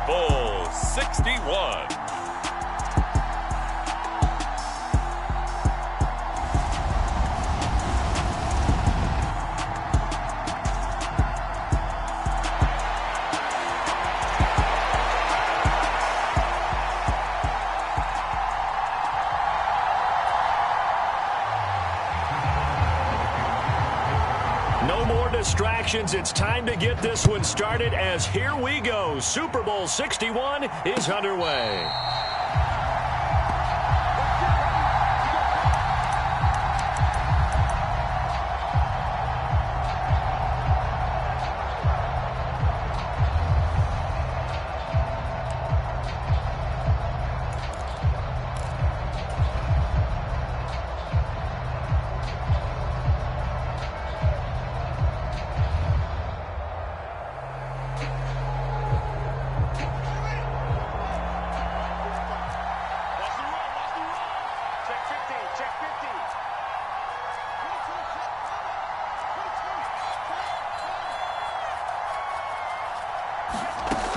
Bowl 61. No more distractions. It's time to get this one started as here we go. Super Bowl 61 is underway.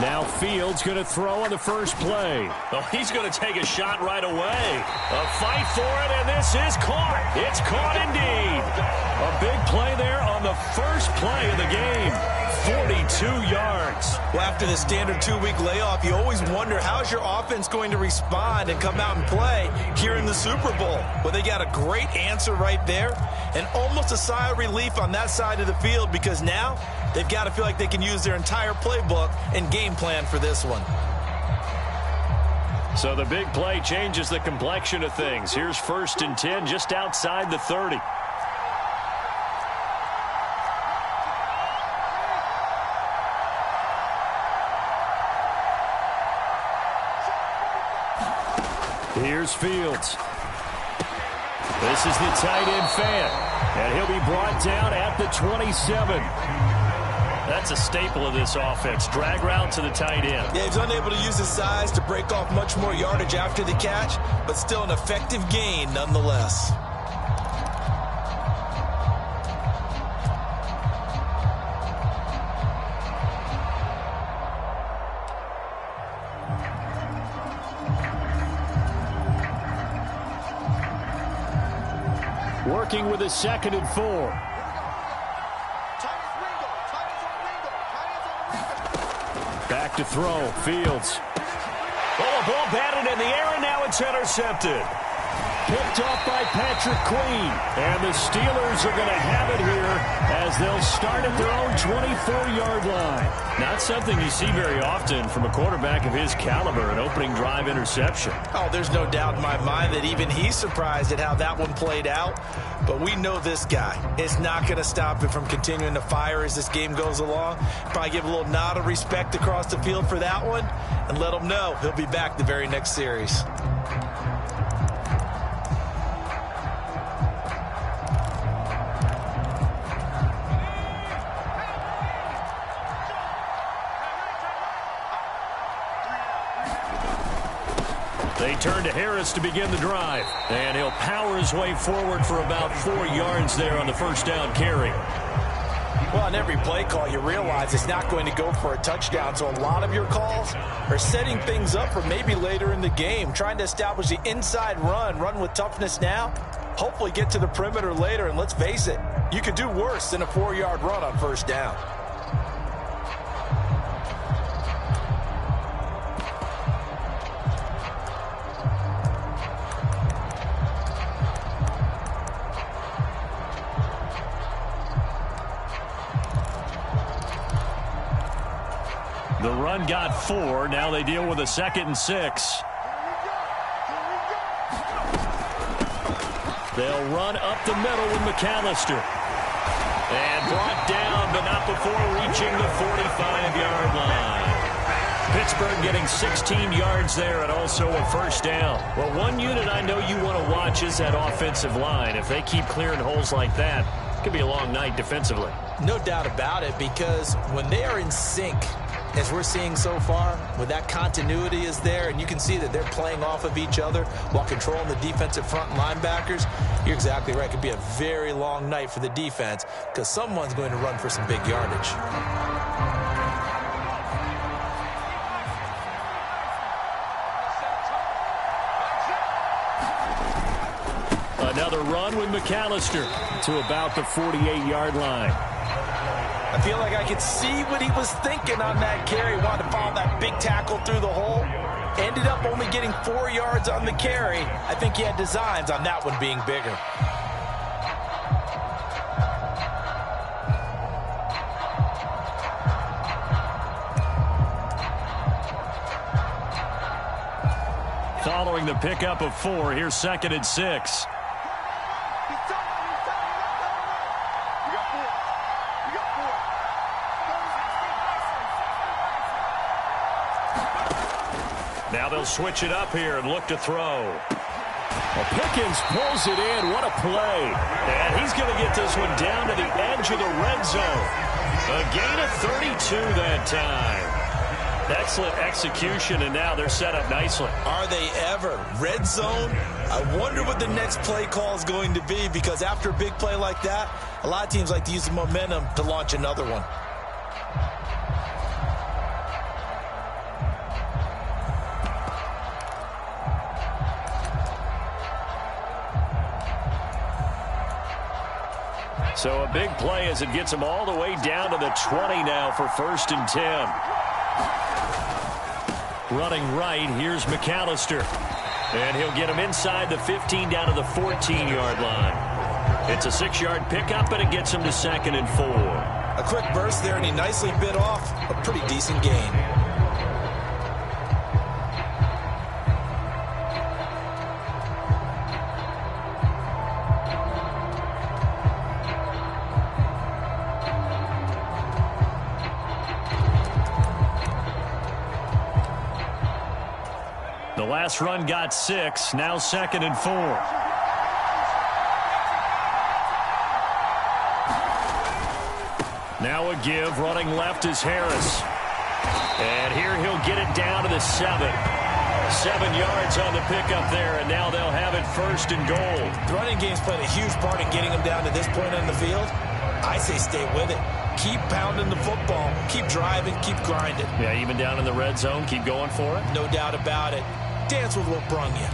Now Fields going to throw on the first play. Oh, he's going to take a shot right away. A fight for it, and this is caught. It's caught indeed. A big play there on the first play of the game. 42 yards. Well, after the standard 2-week layoff, you always wonder how's your offense going to respond and come out and play here in the Super Bowl. Well, they got a great answer right there and almost a sigh of relief on that side of the field because now they've got to feel like they can use their entire playbook and game plan for this one. So the big play changes the complexion of things. Here's 1st and 10 just outside the 30. Here's Fields. This is the tight end fan, and he'll be brought down at the 27. That's a staple of this offense. Drag route to the tight end. Yeah, he's unable to use his size to break off much more yardage after the catch, but still an effective gain nonetheless. Working with a 2nd and 4. Back to throw. Fields. Oh, a ball batted in the air, and now it's intercepted. Picked off by Patrick Queen. And the Steelers are going to have it here as they'll start at their own 24-yard line. Not something you see very often from a quarterback of his caliber, an opening drive interception. Oh, there's no doubt in my mind that even he's surprised at how that one played out. But we know this guy is not going to stop him from continuing to fire as this game goes along. Probably give a little nod of respect across the field for that one and let him know he'll be back the very next series. They turn to Harris to begin the drive. And he'll power his way forward for about 4 yards there on the first down carry. Well, on every play call, you realize it's not going to go for a touchdown. So a lot of your calls are setting things up for maybe later in the game, trying to establish the inside run with toughness now, hopefully get to the perimeter later. And let's face it, you could do worse than a 4-yard run on first down. The run got 4. Now they deal with a 2nd and 6. They'll run up the middle with McAllister. And brought down, but not before reaching the 45-yard line. Pittsburgh getting 16 yards there and also a first down. Well, one unit I know you want to watch is that offensive line. If they keep clearing holes like that, it could be a long night defensively. No doubt about it, because when they are in sync, as we're seeing so far, when that continuity is there and you can see that they're playing off of each other while controlling the defensive front linebackers, you're exactly right. It could be a very long night for the defense because someone's going to run for some big yardage. Another run with McAllister to about the 48-yard line. I feel like I could see what he was thinking on that carry. Wanted to follow that big tackle through the hole. Ended up only getting 4 yards on the carry. I think he had designs on that one being bigger. Following the pickup of 4, here's 2nd and 6. Now they'll switch it up here and look to throw. Well, Pickens pulls it in. What a play. And he's going to get this one down to the edge of the red zone. A gain of 32 that time. Excellent execution, and now they're set up nicely. Are they ever? Red zone? I wonder what the next play call is going to be, because after a big play like that, a lot of teams like to use the momentum to launch another one. So a big play as it gets them all the way down to the 20 now for 1st and 10. Running right, here's McAllister. And he'll get him inside the 15 down to the 14-yard line. It's a 6-yard pickup, and it gets him to 2nd and 4. A quick burst there, and he nicely bit off a pretty decent gain. The last run got 6, now 2nd and 4. Now a give, running left is Harris. And here he'll get it down to the 7. 7 yards on the pickup there, and now they'll have it 1st and goal. The running game's played a huge part in getting them down to this point on the field. I say stay with it. Keep pounding the football. Keep driving. Keep grinding. Yeah, even down in the red zone, keep going for it. No doubt about it. Dance with what brung you.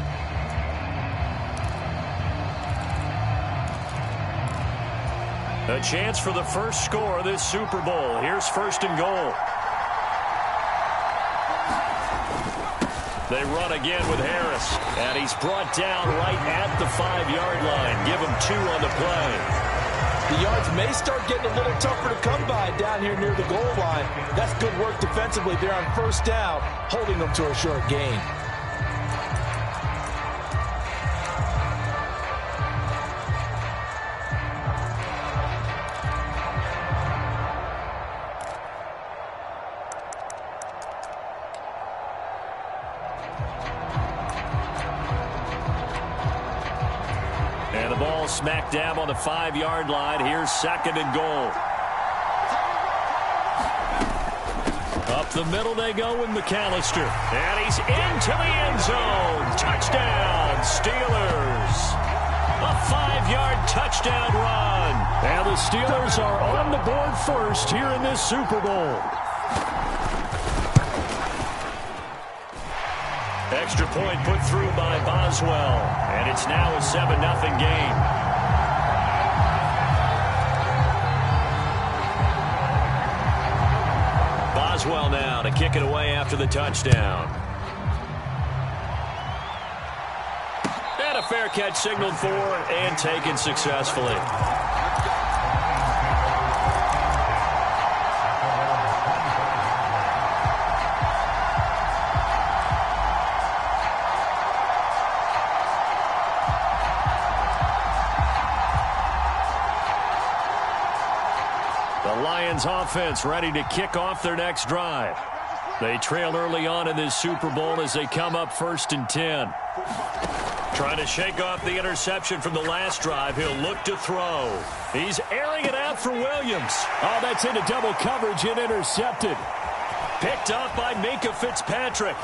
A chance for the first score of this Super Bowl. Here's 1st and goal. They run again with Harris. And he's brought down right at the 5-yard line. Give him 2 on the play. The yards may start getting a little tougher to come by down here near the goal line. That's good work defensively there on 1st down, holding them to a short gain. And the ball smack dab on the 5-yard line. Here's 2nd and goal. Up the middle they go with McAllister. And he's into the end zone. Touchdown, Steelers. A 5-yard touchdown run. And the Steelers are on the board first here in this Super Bowl. Extra point put through by Boswell. And it's now a 7-0 game. Boswell now to kick it away after the touchdown. And a fair catch signaled for and taken successfully. Lions offense ready to kick off their next drive. They trail early on in this Super Bowl as they come up 1st and 10. Trying to shake off the interception from the last drive. He'll look to throw. He's airing it out for Williams. Oh, that's into double coverage and intercepted. Picked up by Minkah Fitzpatrick.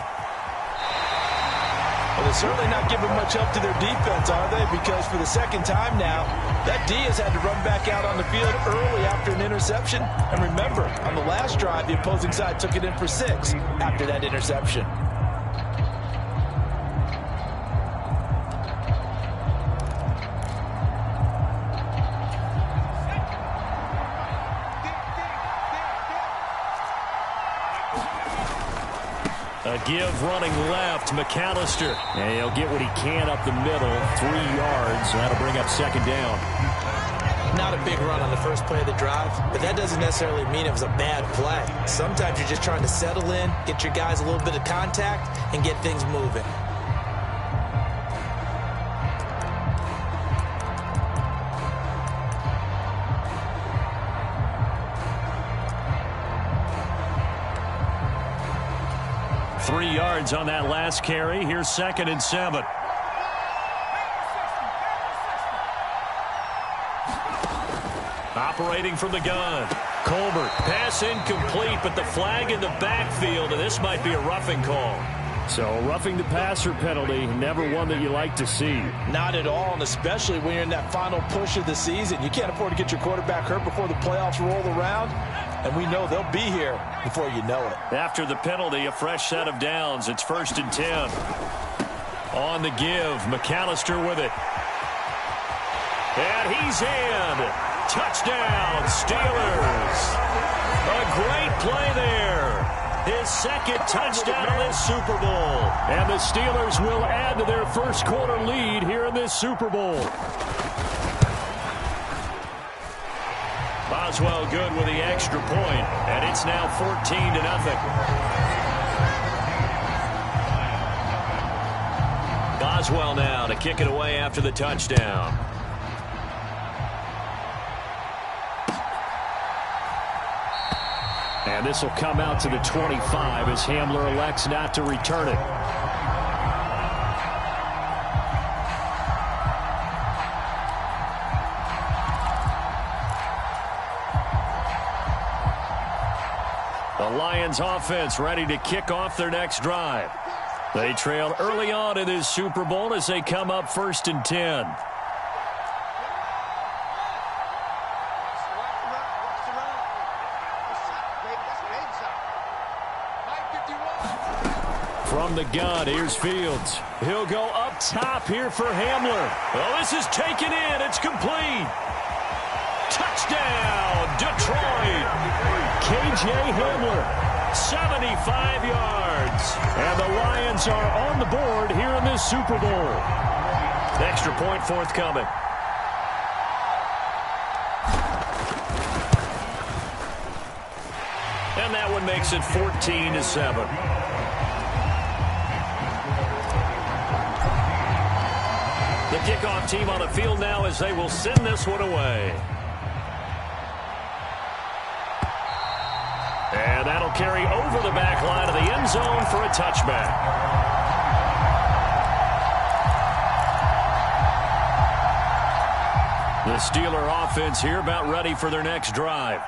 Well, they're certainly not giving much up to their defense, are they? Because for the 2nd time now, that D has had to run back out on the field early after an interception. And remember, on the last drive, the opposing side took it in for 6 after that interception. A give running left, McAllister. And he'll get what he can up the middle, 3 yards. That'll bring up second down. Not a big run on the first play of the drive, but that doesn't necessarily mean it was a bad play. Sometimes you're just trying to settle in, get your guys a little bit of contact, and get things moving. Three yards on that last carry. Here's 2nd and 7. Operating from the gun. Colbert. Pass incomplete, but the flag in the backfield, and this might be a roughing call. So roughing the passer penalty, never one that you like to see. Not at all, and especially when you're in that final push of the season. You can't afford to get your quarterback hurt before the playoffs roll around, and we know they'll be here before you know it. After the penalty, a fresh set of downs. It's 1st and 10. On the give, McAllister with it. And he's in. Touchdown, Steelers. A great play there. His 2nd touchdown of this Super Bowl. And the Steelers will add to their first quarter lead here in this Super Bowl. Boswell good with the extra point, and it's now 14-0. Boswell now to kick it away after the touchdown. And this will come out to the 25 as Hamler elects not to return it. The Lions offense ready to kick off their next drive. They trail early on in this Super Bowl as they come up 1st and 10. From the gun, here's Fields. He'll go up top here for Hamler. Well, this is taken in. It's complete. Touchdown, Detroit. K.J. Hamler, 75 yards. And the Lions are on the board here in this Super Bowl. Extra point forthcoming. And that one makes it 14-7. The kickoff team on the field now as they will send this one away. And that'll carry over the back line of the end zone for a touchback. The Steeler offense here about ready for their next drive.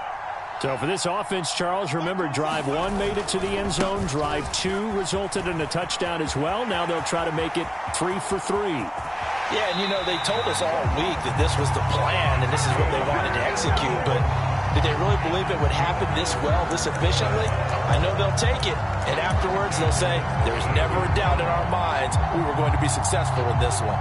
So for this offense, Charles, remember drive 1 made it to the end zone. Drive 2 resulted in a touchdown as well. Now they'll try to make it 3 for 3. Yeah, and you know, they told us all week that this was the plan and this is what they wanted to execute, but did they really believe it would happen this well, this efficiently? I know they'll take it, and afterwards they'll say, there's never a doubt in our minds we were going to be successful in this one.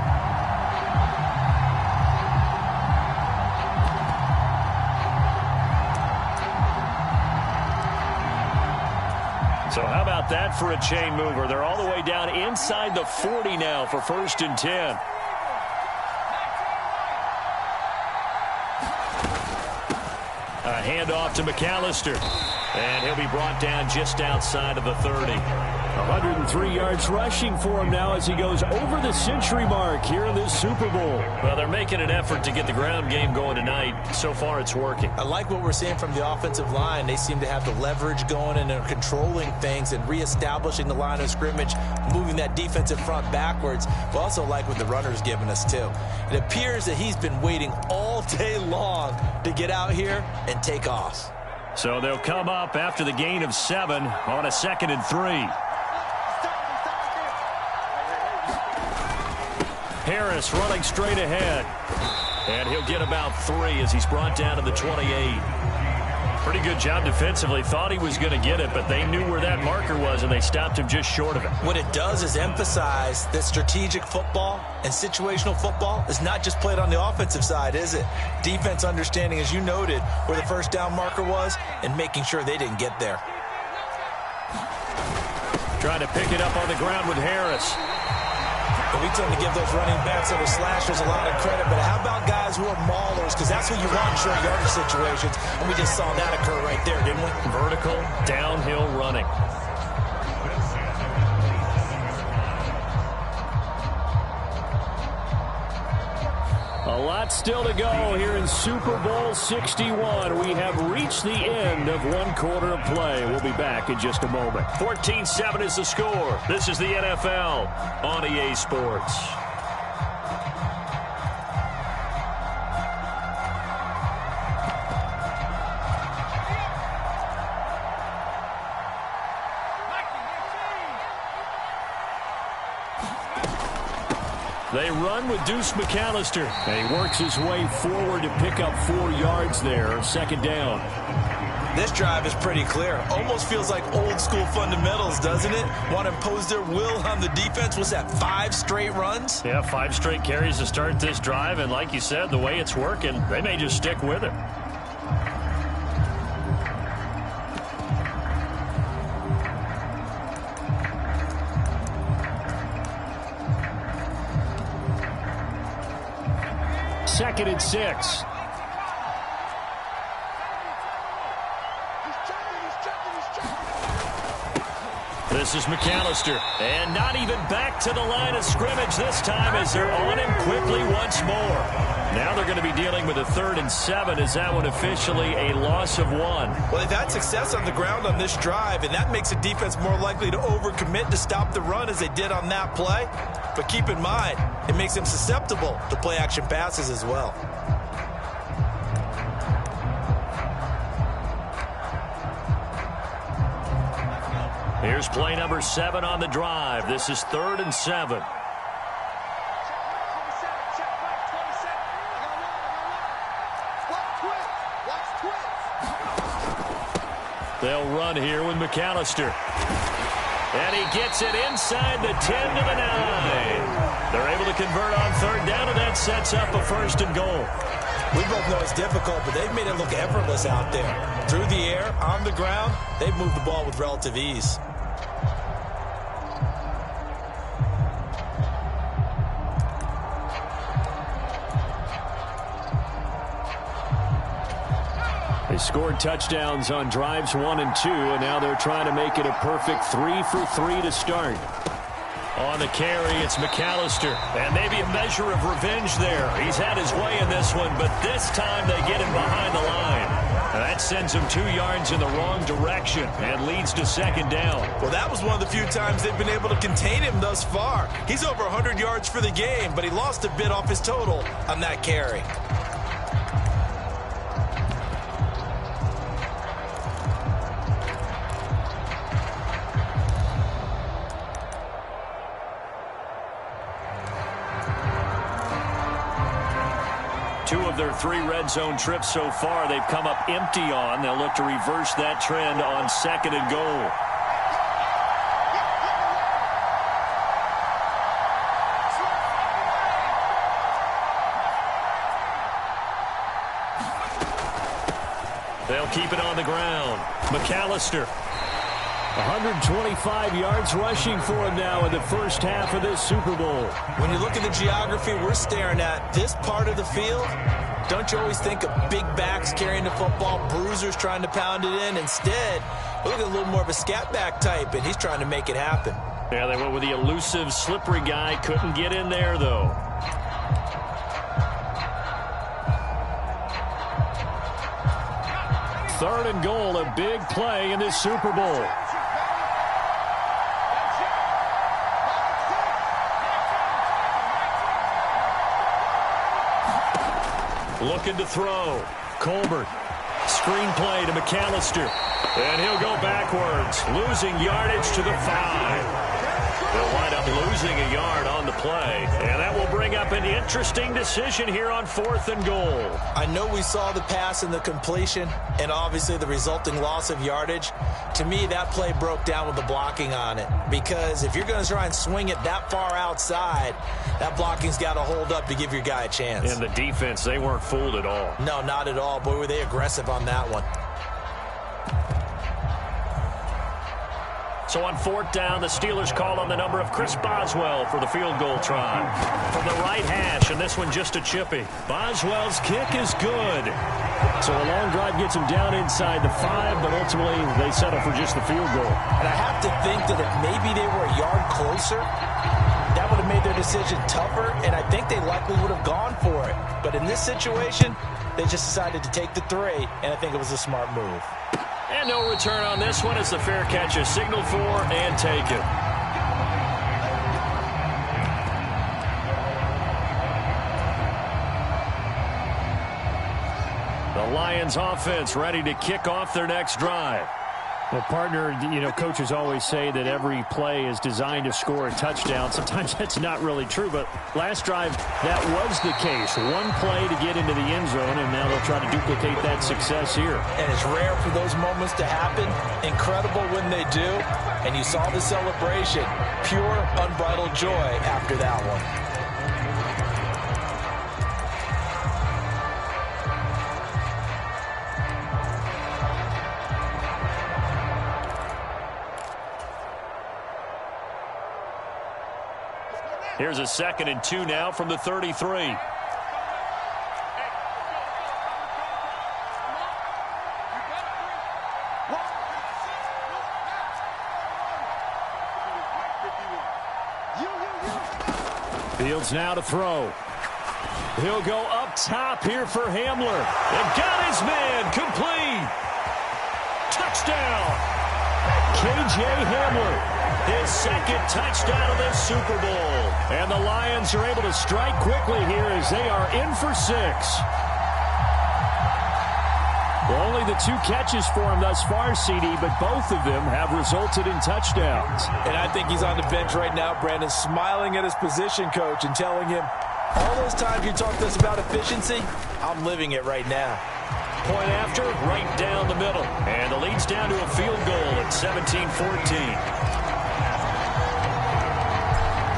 So how about that for a chain mover? They're all the way down inside the 40 now for 1st and 10. A handoff to McAllister. And he'll be brought down just outside of the 30. 103 yards rushing for him now as he goes over the century mark here in this Super Bowl. Well, they're making an effort to get the ground game going tonight. So far, it's working. I like what we're seeing from the offensive line. They seem to have the leverage going and they're controlling things and reestablishing the line of scrimmage, moving that defensive front backwards. We also like what the runner's giving us, too. It appears that he's been waiting all day long to get out here and take off. So they'll come up after the gain of 7 on a 2nd and 3. Harris running straight ahead. And he'll get about 3 as he's brought down to the 28. Pretty good job defensively. Thought he was going to get it, but they knew where that marker was, and they stopped him just short of it. What it does is emphasize that strategic football and situational football is not just played on the offensive side, is it? Defense understanding, as you noted, where the first down marker was and making sure they didn't get there. Trying to pick it up on the ground with Harris. And we tend to give those running backs that are slashers a lot of credit, but how about guys who are maulers? Because that's what you want in short yardage situations, and we just saw that occur right there, didn't we? Vertical, downhill running. A lot still to go here in Super Bowl 61. We have reached the end of one quarter of play. We'll be back in just a moment. 14-7 is the score. This is the NFL on EA Sports. They run with Deuce McAllister. And he works his way forward to pick up 4 yards there. Second down. This drive is pretty clear. Almost feels like old school fundamentals, doesn't it? Want to impose their will on the defense. What's that, 5 straight runs? Yeah, 5 straight carries to start this drive. And like you said, the way it's working, they may just stick with it. Second and 6. This is McAllister. And not even back to the line of scrimmage this time as they're on him quickly once more. Now they're going to be dealing with a 3rd and 7. Is that one officially a loss of 1? Well, they've had success on the ground on this drive, and that makes a defense more likely to overcommit to stop the run as they did on that play. But keep in mind, it makes them susceptible to play-action passes as well. Here's play number 7 on the drive. This is 3rd and 7. They'll run here with McAllister. And he gets it inside the 10 to the 9. They're able to convert on 3rd down, and that sets up a 1st and goal. We both know it's difficult, but they've made it look effortless out there. Through the air, on the ground, they've moved the ball with relative ease. They scored touchdowns on drives 1 and 2, and now they're trying to make it a perfect 3 for 3 to start. On the carry, it's McAllister, and maybe a measure of revenge there. He's had his way in this one, but this time they get him behind the line. And that sends him 2 yards in the wrong direction and leads to 2nd down. Well, that was one of the few times they've been able to contain him thus far. He's over 100 yards for the game, but he lost a bit off his total on that carry. Two of their 3 red zone trips so far, they've come up empty on. They'll look to reverse that trend on 2nd and goal. They'll keep it on the ground. McAllister. 125 yards rushing for him now in the first half of this Super Bowl. When you look at the geography we're staring at, this part of the field, don't you always think of big backs carrying the football, bruisers trying to pound it in? Instead, we look at a little more of a scat back type, and he's trying to make it happen. Yeah, they went with the elusive, slippery guy. Couldn't get in there, though. Third and goal, a big play in this Super Bowl. Looking to throw. Colbert. Screen play to McAllister. And he'll go backwards, losing yardage to the 5. They'll wind up losing a yard on the play. And that will bring up an interesting decision here on 4th and goal. I know we saw the pass and the completion and obviously the resulting loss of yardage. To me, that play broke down with the blocking on it. Because if you're going to try and swing it that far outside, that blocking's got to hold up to give your guy a chance. And the defense, they weren't fooled at all. No, not at all. Boy, were they aggressive on that one. So on 4th down, the Steelers call on the number of Chris Boswell for the field goal try. From the right hash, and this one just a chippy. Boswell's kick is good. So a long drive gets him down inside the 5, but ultimately they settle for just the field goal. And I have to think that if maybe they were a yard closer, that would have made their decision tougher, and I think they likely would have gone for it. But in this situation, they just decided to take the 3, and I think it was a smart move. And no return on this one as the fair catch is signaled for and taken. The Lions offense ready to kick off their next drive. Well, partner, coaches always say that every play is designed to score a touchdown. Sometimes that's not really true, but last drive, that was the case. One play to get into the end zone, and now they'll try to duplicate that success here. And it's rare for those moments to happen. Incredible when they do. And you saw the celebration. Pure, unbridled joy after that one. Here's a 2nd and 2 now from the 33. Fields now to throw. He'll go up top here for Hamler. And got his man complete. Touchdown. KJ Hamler. His 2nd touchdown of the Super Bowl. And the Lions are able to strike quickly here as they are in for 6. Well, only the 2 catches for him thus far, CD, but both of them have resulted in touchdowns. And I think he's on the bench right now, Brandon, smiling at his position coach and telling him, all those times you talked to us about efficiency, I'm living it right now. Point after, right down the middle. And the lead's down to a field goal at 17-14.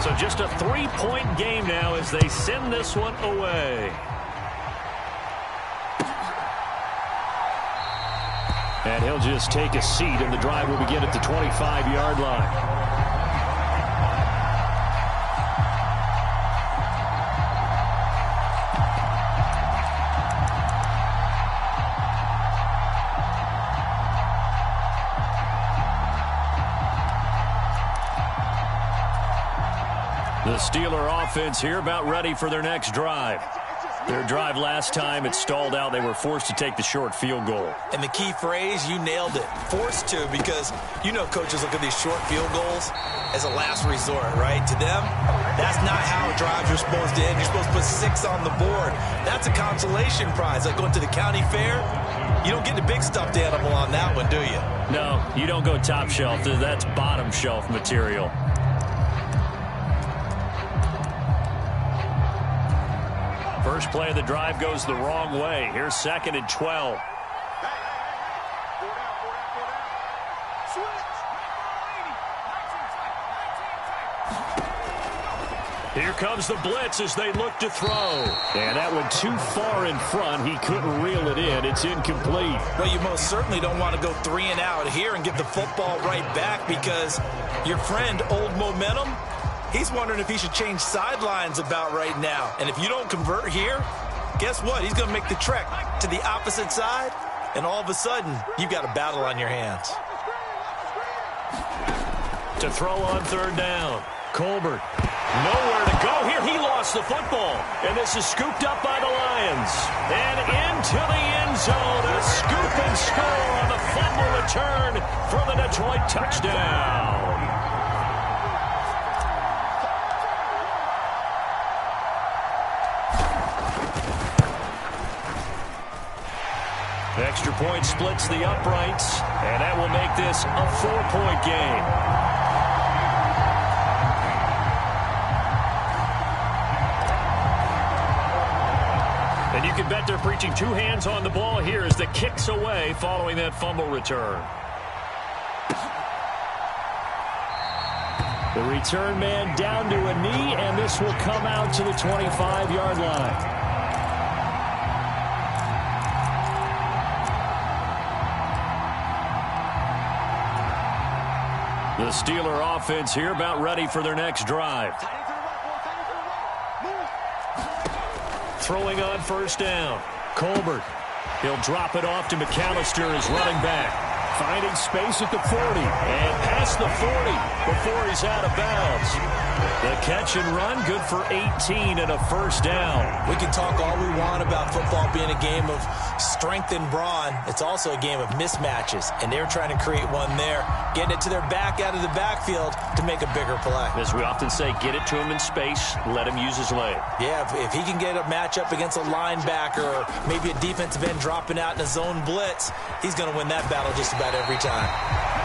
So just a 3-point game now as they send this one away. And he'll just take a seat, and the drive will begin at the 25-yard line. The Steeler offense here about ready for their next drive. Their drive last time, it stalled out. They were forced to take the short field goal. And the key phrase, you nailed it. Forced to, because coaches look at these short field goals as a last resort, right? To them, that's not how drives are supposed to end. You're supposed to put 6 on the board. That's a consolation prize. Like going to the county fair, you don't get the big stuffed animal on that one, do you? No, you don't go top shelf. That's bottom shelf material. First play of the drive goes the wrong way. Here's 2nd and 12. Here comes the blitz as they look to throw. And that went too far in front. He couldn't reel it in. It's incomplete. Well, you most certainly don't want to go 3 and out here and get the football right back, because your friend, Old Momentum, he's wondering if he should change sidelines about right now. And if you don't convert here, guess what? He's going to make the trek to the opposite side, and all of a sudden, you've got a battle on your hands. To throw on 3rd down. Colbert. Nowhere to go here. He lost the football. And this is scooped up by the Lions. And into the end zone. A scoop and score on the fumble return for the Detroit touchdown. Extra point splits the uprights, and that will make this a 4-point game. And you can bet they're preaching 2 hands on the ball here as the kick's away following that fumble return. The return man down to a knee, and this will come out to the 25-yard line. The Steeler offense here about ready for their next drive. Throwing on first down. Colbert. He'll drop it off to McAllister as running back. Finding space at the 40. And past the 40 before he's out of bounds. The catch and run, good for 18 and a first down. We can talk all we want about football being a game of strength and brawn. It's also a game of mismatches, and they're trying to create one there, getting it to their back out of the backfield to make a bigger play. As we often say, get it to him in space, let him use his leg. Yeah, if he can get a matchup against a linebacker or maybe a defensive end dropping out in a zone blitz, he's going to win that battle just about every time.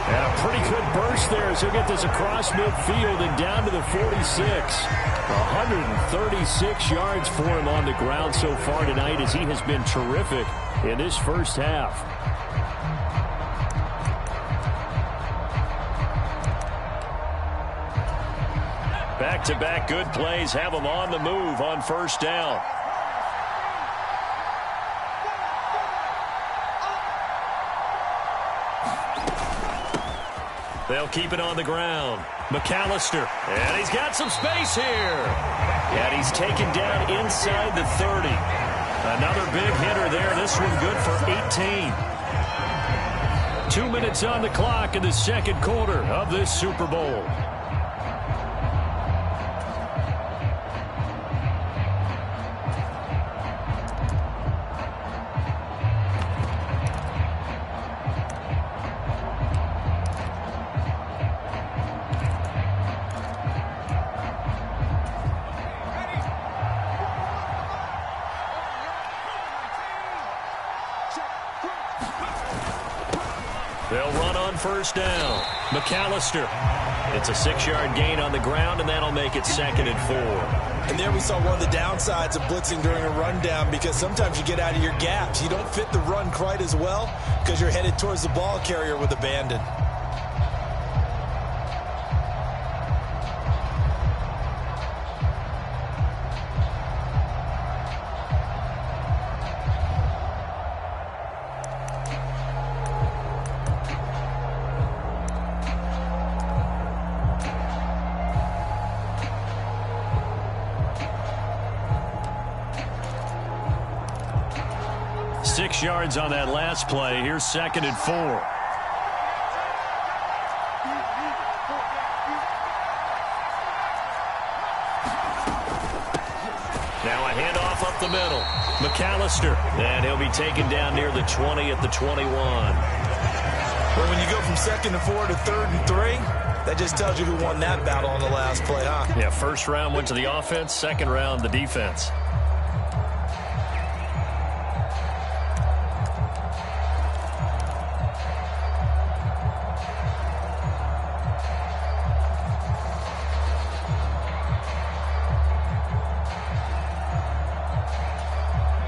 And a pretty good burst there as he'll get this across midfield and down to the 46. 136 yards for him on the ground so far tonight as he has been terrific in this first half. Back-to-back good plays have him on the move on first down. They'll keep it on the ground. McAllister. And he's got some space here. And he's taken down inside the 30. Another big hitter there. This one good for 18. 2 minutes on the clock in the second quarter of this Super Bowl. They'll run on first down. McAllister. It's a 6-yard gain on the ground, and that'll make it 2nd and 4. And there we saw one of the downsides of blitzing during a rundown, because sometimes you get out of your gaps. You don't fit the run quite as well because you're headed towards the ball carrier with abandon. Yards on that last play. Here's 2nd and 4. Now a handoff up the middle. McAllister. And he'll be taken down near the 20 at the 21. Well, when you go from 2nd and 4 to 3rd and 3, that just tells you who won that battle on the last play, huh? Yeah, first round went to the offense, second round the defense.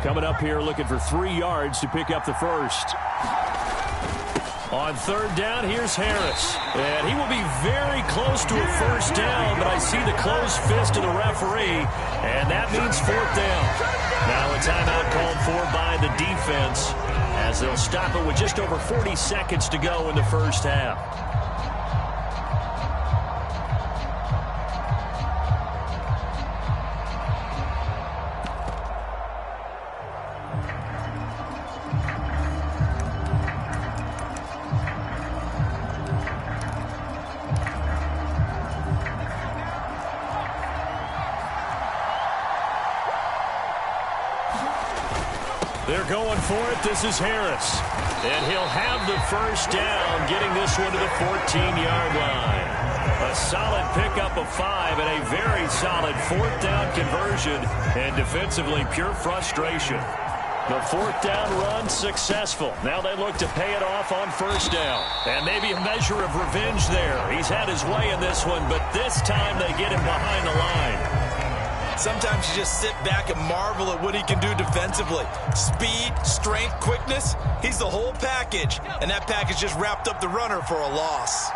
Coming up here looking for 3 yards to pick up the first. On third down, here's Harris. And he will be very close to a first down, but I see the closed fist of the referee, and that means 4th down. Now a timeout called for by the defense as they'll stop it with just over 40 seconds to go in the first half. They're going for it. This is Harris. And he'll have the first down, getting this one to the 14-yard line. A solid pickup of 5 and a very solid 4th down conversion. And defensively, pure frustration. The 4th down run successful. Now they look to pay it off on first down. And maybe a measure of revenge there. He's had his way in this one, but this time they get him behind the line. Sometimes you just sit back and marvel at what he can do defensively. Speed, strength, quickness, he's the whole package. And that package just wrapped up the runner for a loss.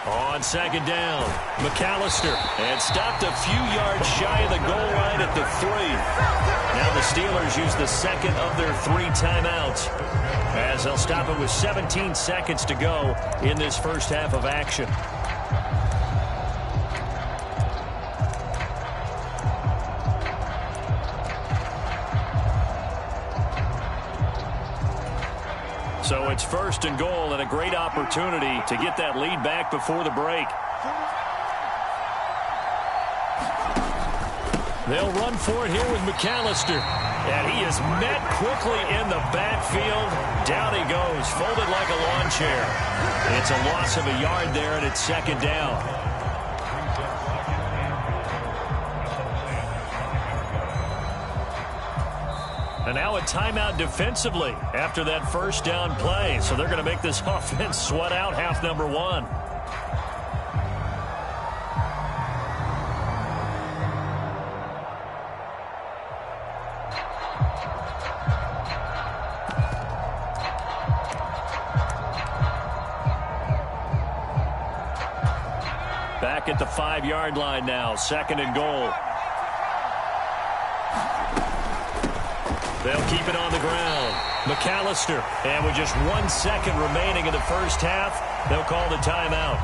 On second down, McAllister. And stopped a few yards shy of the goal line at the 3. Now the Steelers use the second of their 3 timeouts as as they'll stop it with 17 seconds to go in this first half of action. So it's first and goal and a great opportunity to get that lead back before the break. They'll run for it here with McAllister. And he is met quickly in the backfield. Down he goes, folded like a lawn chair. It's a loss of a yard there, and it's second down. And now a timeout defensively after that first down play. So they're going to make this offense sweat out half number one. Back at the 5-yard line now, second and goal. They'll keep it on the ground. McAllister, and with just 1 second remaining in the first half, they'll call the timeout.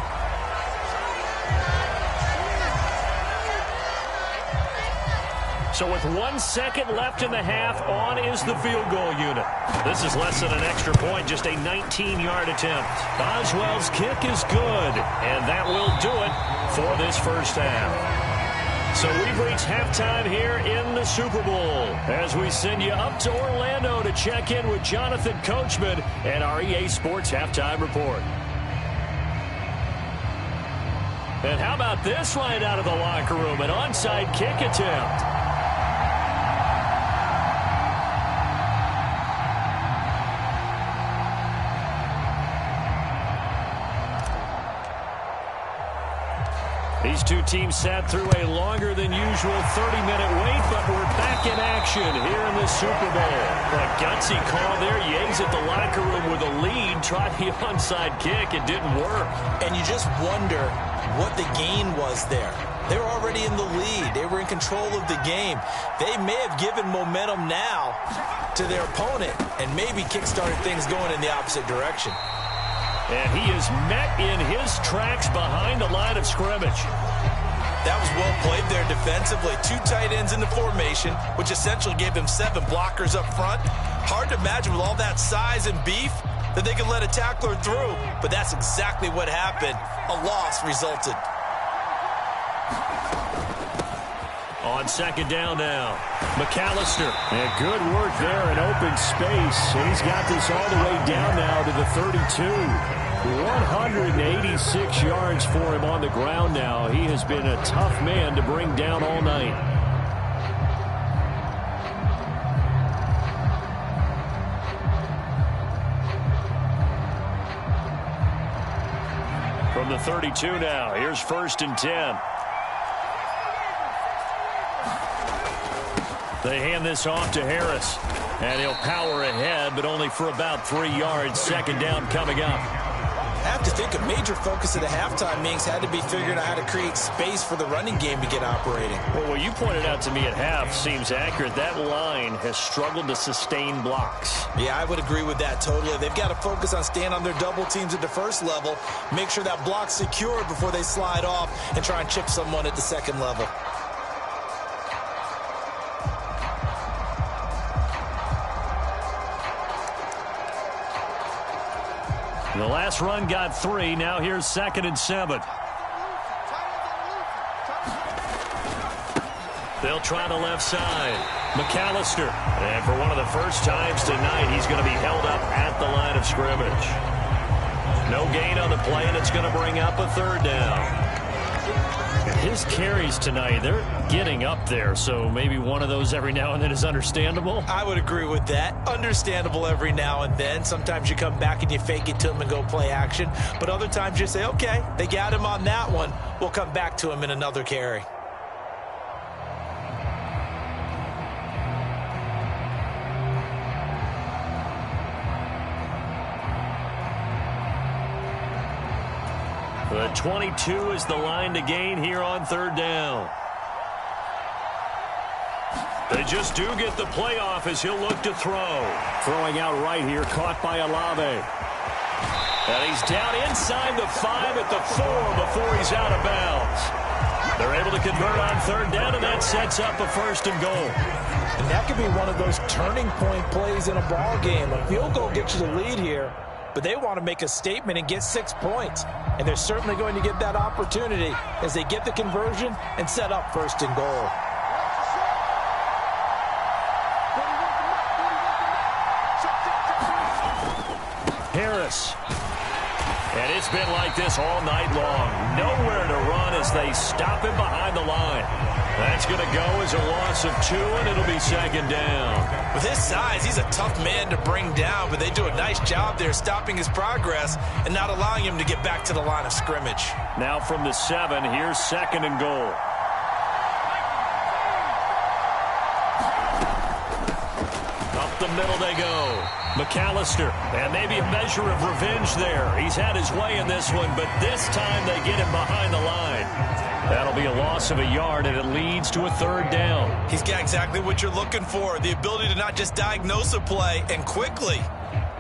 So with 1 second left in the half, on is the field goal unit. This is less than an extra point, just a 19-yard attempt. Boswell's kick is good, and that will do it for this first half. So we've reached halftime here in the Super Bowl as we send you up to Orlando to check in with Jonathan Coachman and our EA Sports Halftime Report. And how about this right out of the locker room, an onside kick attempt. These two teams sat through a longer than usual 30-minute wait, but we're back in action here in the Super Bowl. A gutsy call there. Yates at the locker room with a lead. Tried the onside kick. It didn't work. And you just wonder what the gain was there. They were already in the lead. They were in control of the game. They may have given momentum now to their opponent and maybe kick-started things going in the opposite direction. And he is met in his tracks behind the line of scrimmage. That was well played there defensively. 2 tight ends in the formation, which essentially gave them 7 blockers up front. Hard to imagine with all that size and beef that they could let a tackler through. But that's exactly what happened. A loss resulted. On second down now, McAllister. And good work there in open space. He's got this all the way down now to the 32. 186 yards for him on the ground now. He has been a tough man to bring down all night. From the 32 now, here's first and 10. They hand this off to Harris, and he'll power ahead, but only for about 3 yards. Second down coming up. I have to think a major focus of the halftime meetings had to be figuring out how to create space for the running game to get operating. Well, what you pointed out to me at half seems accurate. That line has struggled to sustain blocks. Yeah, I would agree with that totally. They've got to focus on staying on their double teams at the first level, make sure that block's secured before they slide off and try and chip someone at the second level. The last run got 3. Now here's second and 7. They'll try the left side. McAllister. And for one of the first times tonight, he's going to be held up at the line of scrimmage. No gain on the play, and it's going to bring up a third down. His carries tonight, they're getting up there, so maybe one of those every now and then is understandable. I would agree with that. Understandable every now and then. Sometimes you come back and you fake it to him and go play action. But other times you say, okay, they got him on that one. We'll come back to him in another carry. The 22 is the line to gain here on third down. They just do get the playoff as he'll look to throw. Throwing out right here, caught by Olave. And he's down inside the 5 at the 4 before he's out of bounds. They're able to convert on third down, and that sets up a 1st and goal. And that could be one of those turning point plays in a ball game. A field goal gets you the lead here, but they want to make a statement and get 6 points. And they're certainly going to get that opportunity as they get the conversion and set up 1st and goal. Harris. And it's been like this all night long. Nowhere to run as they stop him behind the line. That's going to go as a loss of 2, and it'll be 2nd down. With his size, he's a tough man to bring down, but they do a nice job there stopping his progress and not allowing him to get back to the line of scrimmage. Now from the 7, here's 2nd and goal. Up the middle they go. McAllister, and maybe a measure of revenge there. He's had his way in this one, but this time they get him behind the line. That'll be a loss of a yard, and it leads to a 3rd down. He's got exactly what you're looking for, the ability to not just diagnose a play and quickly,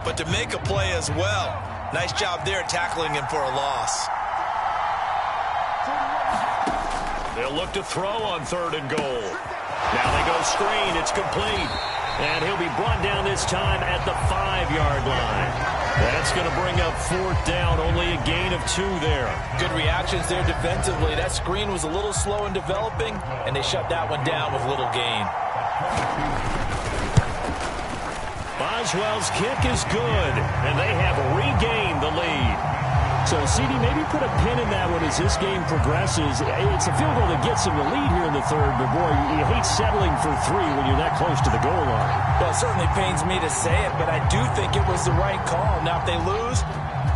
but to make a play as well. Nice job there tackling him for a loss. They'll look to throw on 3rd and goal. Now they go screen. It's complete. And he'll be brought down this time at the 5-yard line. That's going to bring up 4th down, only a gain of 2 there. Good reactions there defensively. That screen was a little slow in developing, and they shut that one down with little gain. Boswell's kick is good, and they have regained the lead. So, CD, maybe put a pin in that one as this game progresses. It's a field goal that gets them the lead here in the 3rd, but, boy, you hate settling for 3 when you're that close to the goal line. Well, it certainly pains me to say it, but I do think it was the right call. Now, if they lose,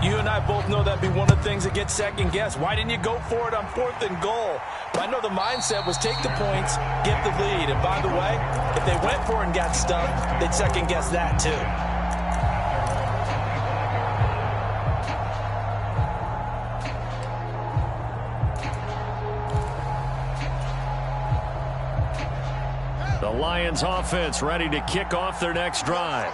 you and I both know that'd be one of the things that gets second-guessed. Why didn't you go for it on 4th and goal? But I know the mindset was take the points, get the lead. And, by the way, if they went for it and got stumped, they'd second-guess that, too. The Lions offense ready to kick off their next drive.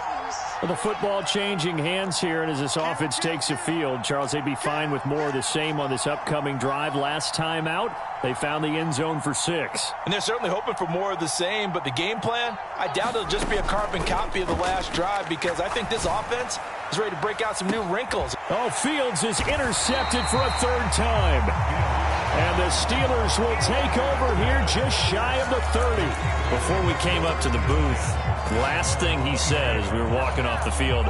Well, the football changing hands here, and as this offense takes the field, Charles, they'd be fine with more of the same on this upcoming drive. Last time out, they found the end zone for 6. And they're certainly hoping for more of the same, but the game plan, I doubt it'll just be a carbon copy of the last drive because I think this offense is ready to break out some new wrinkles. Oh, Fields is intercepted for a 3rd time. And the Steelers will take over here just shy of the 30. Before we came up to the booth, last thing he said as we were walking off the field,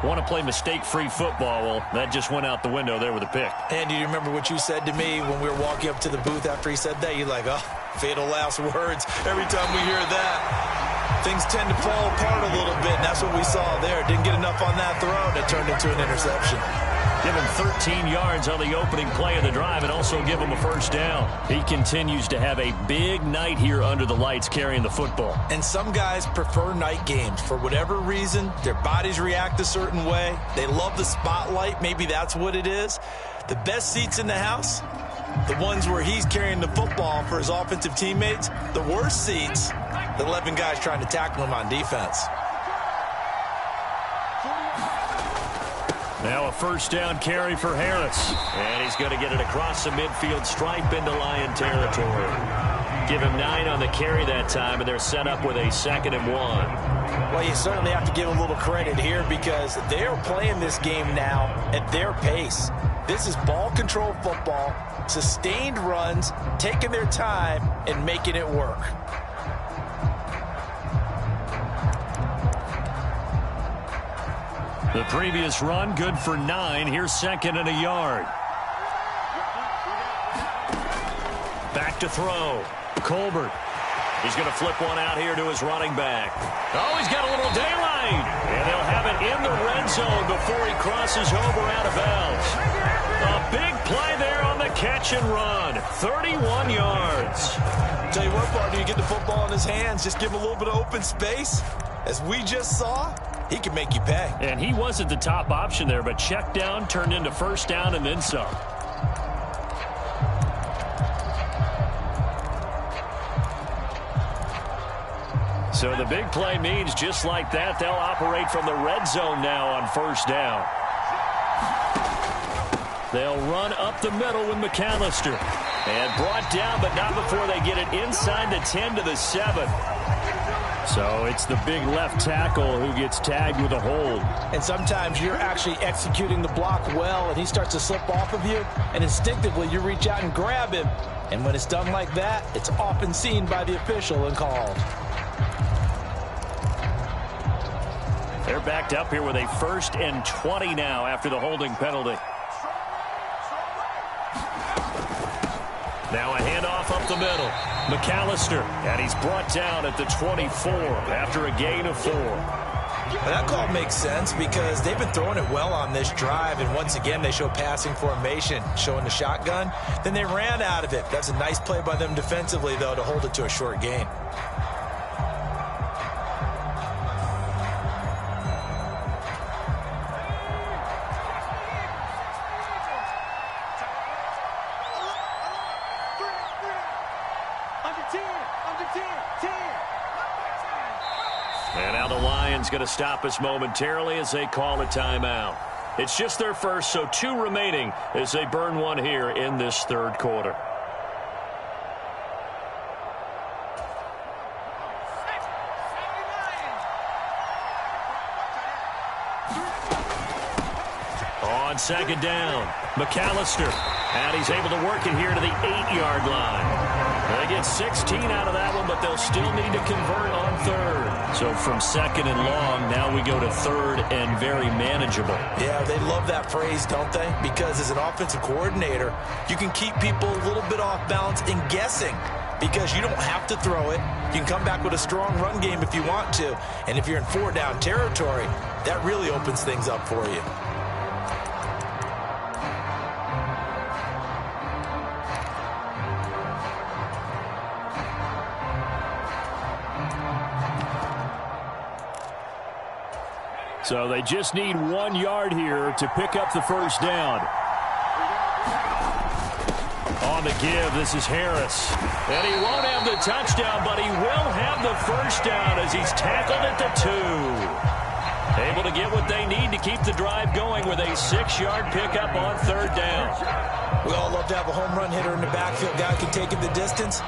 want to play mistake-free football. Well, that just went out the window there with a pick. And do you remember what you said to me when we were walking up to the booth after he said that? You're like, oh, fatal last words. Every time we hear that, things tend to fall apart a little bit, and that's what we saw there. Didn't get enough on that throw, and it turned into an interception. Give him 13 yards on the opening play of the drive and also give him a 1st down. He continues to have a big night here under the lights carrying the football. And some guys prefer night games. For whatever reason, their bodies react a certain way. They love the spotlight. Maybe that's what it is. The best seats in the house, the ones where he's carrying the football for his offensive teammates. The worst seats, the 11 guys trying to tackle him on defense. Now a 1st down carry for Harris. And he's going to get it across the midfield stripe into Lion territory. Give him 9 on the carry that time, and they're set up with a 2nd and 1. Well, you certainly have to give a little credit here because they're playing this game now at their pace. This is ball control football, sustained runs, taking their time and making it work. The previous run, good for 9. Here's 2nd and a yard. Back to throw. Colbert. He's going to flip one out here to his running back. Oh, he's got a little daylight. And they'll have it in the red zone before he crosses over out of bounds. A big play there on the catch and run. 31 yards. Tell you what, partner, you get the football in his hands, just give him a little bit of open space. As we just saw, he can make you pay. And he wasn't the top option there, but check down turned into 1st down and then some. So the big play means just like that, they'll operate from the red zone now on first down. They'll run up the middle with McAllister. And brought down, but not before they get it inside the 10 to the 7. So it's the big left tackle who gets tagged with a hold. And sometimes you're actually executing the block well, and he starts to slip off of you, and instinctively you reach out and grab him. And when it's done like that, it's often seen by the official and called. They're backed up here with a 1st and 20 now after the holding penalty. Now a handoff up the middle. McAllister, and he's brought down at the 24 after a gain of 4. Well, that call makes sense because they've been throwing it well on this drive, and once again they show passing formation, showing the shotgun. Then they ran out of it. That's a nice play by them defensively, though, to hold it to a short gain. And now the Lions going to stop us momentarily as they call a timeout. It's just their first, so 2 remaining as they burn one here in this 3rd quarter. On 2nd down, McAllister, and he's able to work it here to the 8-yard line. They get 16 out of that one, but they'll still need to convert on 3rd. So from 2nd and long, now we go to 3rd and very manageable. Yeah, they love that phrase, don't they? Because as an offensive coordinator, you can keep people a little bit off balance and guessing because you don't have to throw it. You can come back with a strong run game if you want to. And if you're in 4-down territory, that really opens things up for you. So they just need 1 yard here to pick up the first down. On the give, this is Harris. And he won't have the touchdown, but he will have the first down as he's tackled at the 2. Able to get what they need to keep the drive going with a 6-yard pickup on 3rd down. We all love to have a home run hitter in the backfield, guy who can take it the distance.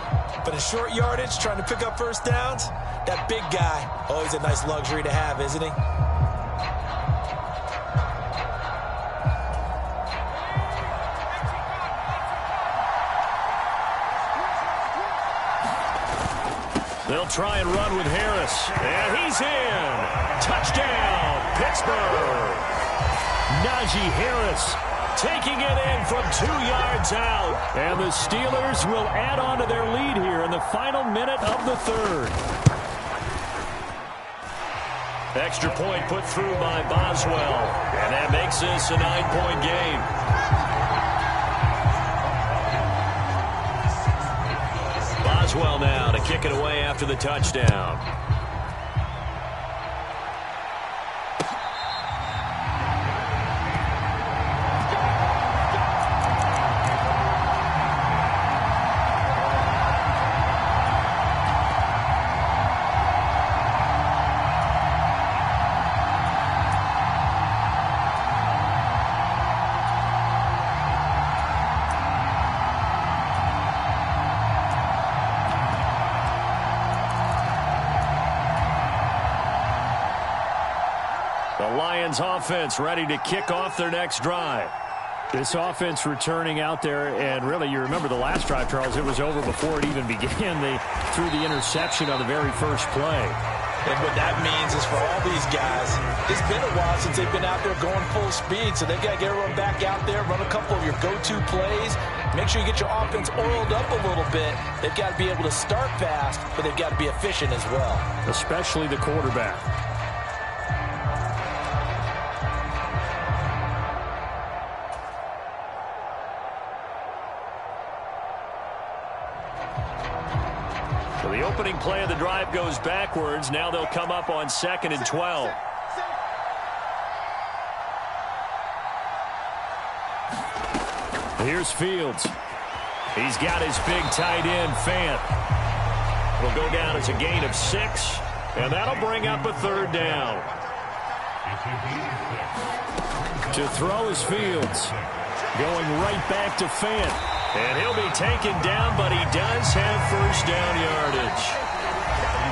But in short yardage, trying to pick up first downs, that big guy, always a nice luxury to have, isn't he? They'll try and run with Harris. And he's in. Touchdown, Pittsburgh. Najee Harris taking it in from 2 yards out. And the Steelers will add on to their lead here in the final minute of the 3rd. Extra point put through by Boswell. And that makes this a 9-point game. Boswell now to kick it away after the touchdown. Lions offense ready to kick off their next drive. This offense returning out there, and really, you remember the last drive, Charles, it was over before it even began. They threw the interception on the very first play. And what that means is for all these guys, it's been a while since they've been out there going full speed, so they've got to get everyone back out there, run a couple of your go-to plays, make sure you get your offense oiled up a little bit. They've got to be able to start fast, but they've got to be efficient as well. Especially the quarterback. So the opening play of the drive goes backwards. Now they'll come up on 2nd and 12. Here's Fields. He's got his big tight end, Fant. Will go down as a gain of 6. And that'll bring up a third down. To throw is Fields. Going right back to Fant. And he'll be taken down, but he does have first down yardage.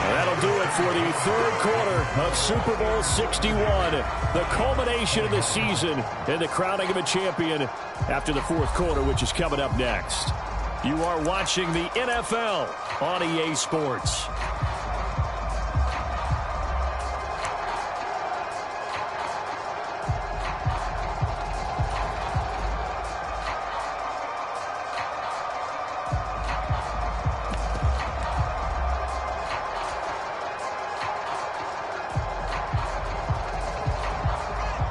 And that'll do it for the third quarter of Super Bowl 61. The culmination of the season and the crowning of a champion after the fourth quarter, which is coming up next. You are watching the NFL on EA Sports.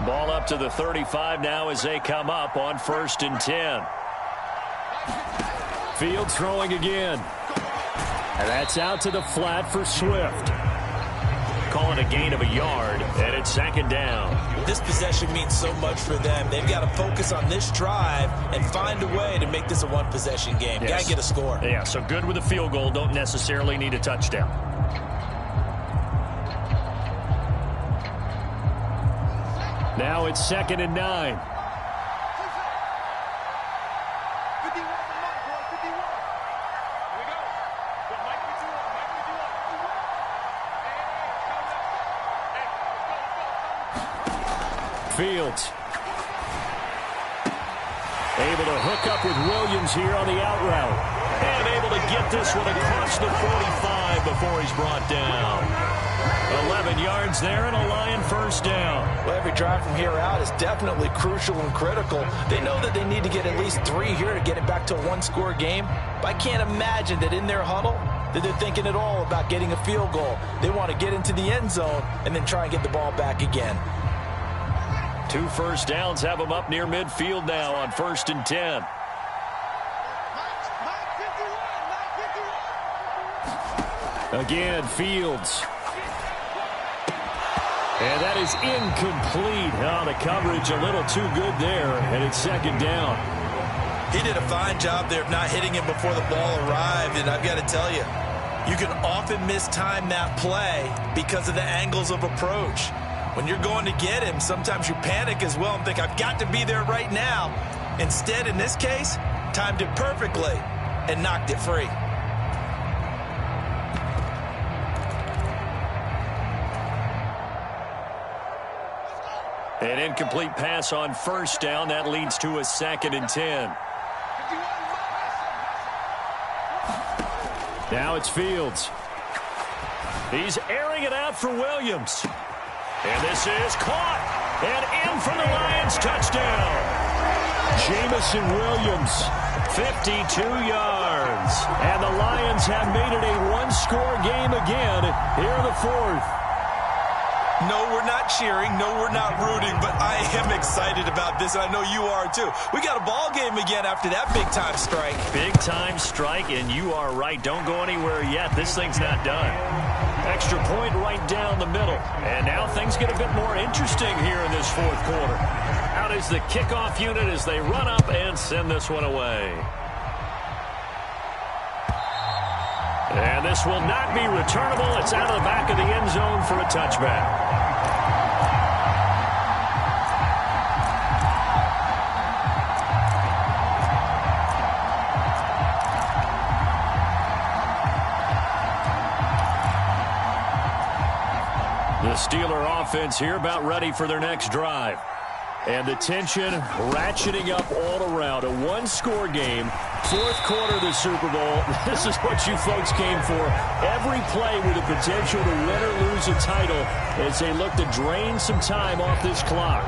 Ball up to the 35 now as they come up on 1st and 10. Fields throwing again. And that's out to the flat for Swift. Calling a gain of a yard, and it's 2nd down. This possession means so much for them. They've got to focus on this drive and find a way to make this a one-possession game. Yes. Got to get a score. Yeah, so good with a field goal. Don't necessarily need a touchdown. Now it's 2nd and 9. Fields able to hook up with Williams here on the out route. And able to get this one across the 45 before he's brought down. 11 yards there and a Lion first down. Well, every drive from here out is definitely crucial and critical. They know that they need to get at least 3 here to get it back to a one-score game. But I can't imagine that in their huddle that they're thinking at all about getting a field goal. They want to get into the end zone and then try and get the ball back again. 2 first downs have them up near midfield now on 1st and 10. Again, Fields. And that is incomplete. Oh, the coverage a little too good there, and it's 2nd down. He did a fine job there of not hitting him before the ball arrived, and I've got to tell you, you can often mistime that play because of the angles of approach. When you're going to get him, sometimes you panic as well and think, I've got to be there right now. Instead, in this case, timed it perfectly and knocked it free. An incomplete pass on 1st down. That leads to a 2nd and 10. Now it's Fields. He's airing it out for Williams. And this is caught. And in for the Lions, touchdown. Jamison Williams, 52 yards. And the Lions have made it a one-score game again here in the 4th. No, we're not cheering. No, we're not rooting. But I am excited about this, and I know you are too. We got a ball game again after that big-time strike. Big-time strike, and you are right. Don't go anywhere yet. This thing's not done. Extra point right down the middle. And now things get a bit more interesting here in this 4th quarter. Out is the kickoff unit as they run up and send this one away. And this will not be returnable. It's out of the back of the end zone for a touchback. The Steeler offense here about ready for their next drive. And the tension ratcheting up all around. A one-score game. 4th quarter of the Super Bowl. This is what you folks came for. Every play with the potential to win or lose a title as they look to drain some time off this clock.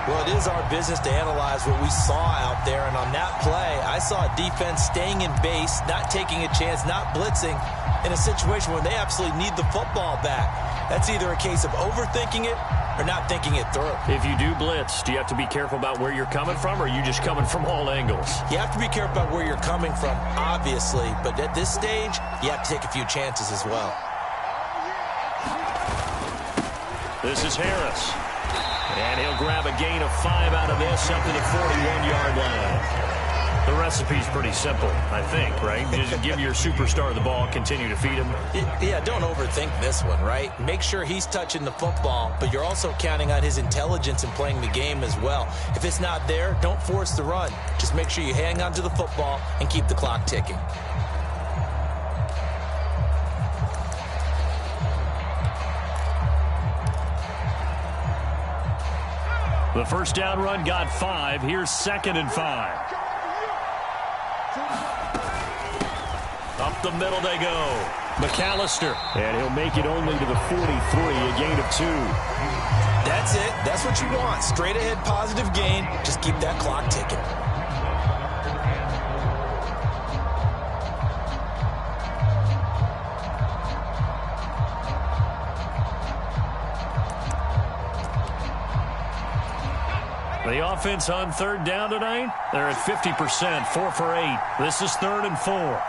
Well, it is our business to analyze what we saw out there. And on that play, I saw a defense staying in base, not taking a chance, not blitzing in a situation where they absolutely need the football back. That's either a case of overthinking it or not thinking it through. If you do blitz, do you have to be careful about where you're coming from, or are you just coming from all angles? You have to be careful about where you're coming from, obviously. But at this stage, you have to take a few chances as well. This is Harris. And he'll grab a gain of 5 out of this up to the 41-yard line. The recipe's pretty simple, I think, right? Just give your superstar the ball, continue to feed him. Yeah, don't overthink this one, right? Make sure he's touching the football, but you're also counting on his intelligence in playing the game as well. If it's not there, don't force the run. Just make sure you hang on to the football and keep the clock ticking. The first down run got 5. Here's 2nd and 5. Up the middle they go. McAllister. And he'll make it only to the 43, a gain of 2. That's it. That's what you want. Straight ahead positive gain. Just keep that clock ticking. The offense on 3rd down tonight, they're at 50%, 4 for 8. This is 3rd and 4.